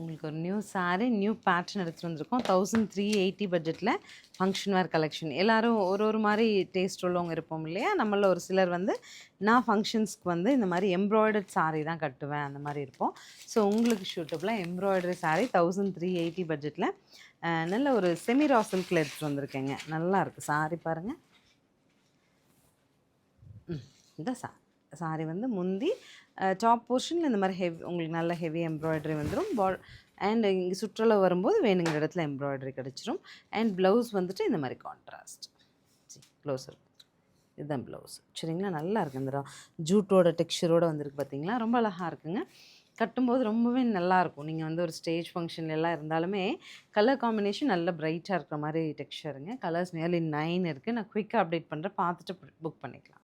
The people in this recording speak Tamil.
உங்களுக்கு ஒரு நியூ சாரீ நியூ பேட்டர்ன் எடுத்துகிட்டு வந்திருக்கோம் 1380 பட்ஜெட்டில் ஃபங்க்ஷன் வேர் கலெக்ஷன். எல்லோரும் ஒரு மாதிரி டேஸ்ட் உள்ளவங்க இருப்போம் இல்லையா, நம்மள ஒரு சிலர் வந்து நான் ஃபங்க்ஷன்ஸ்க்கு வந்து இந்த மாதிரி எம்ப்ராய்டர்ட் சாரீ தான் கட்டுவேன் அந்த மாதிரி இருப்போம். ஸோ உங்களுக்கு ஷூட்டபுளாக எம்ப்ராய்டரி சாரீ 1380 பட்ஜெட்டில் நல்ல ஒரு செமி ரா சில்கில் எடுத்துகிட்டு வந்திருக்கேங்க. நல்லா இருக்குது சாரீ பாருங்கள். இந்த சாரீ வந்து முந்தி டாப் போர்ஷனில் இந்த மாதிரி உங்களுக்கு நல்ல ஹெவி எம்ப்ராய்டரி வந்துடும். அண்ட் இங்கே சுற்றளவு வரும்போது வேணுங்கிற இடத்துல எம்ப்ராய்டரி கிடச்சிரும். அண்ட் ப்ளவுஸ் வந்துட்டு இந்த மாதிரி கான்ட்ராஸ்ட் ப்ளவுஸ் இருக்கும். இதுதான் ப்ளவுஸ் சரிங்களா. நல்லா இருக்குது. இந்த ஜூட்டோட டெக்ஸ்சரோடு வந்திருக்கு பார்த்தீங்களா, ரொம்ப அழகாக இருக்குங்க. கட்டும்போது ரொம்பவே நல்லாயிருக்கும். நீங்கள் வந்து ஒரு ஸ்டேஜ் ஃபங்க்ஷன் எல்லாம் இருந்தாலுமே கலர் காம்பினேஷன் நல்ல பிரைட்டாக இருக்கிற மாதிரி டெக்ஸ்சருங்க. கலர்ஸ் நியர்லி 9 இருக்குது. நான் குயிக்காக அப்டேட் பண்ணுறேன், பார்த்துட்டு புக் பண்ணிக்கலாம்.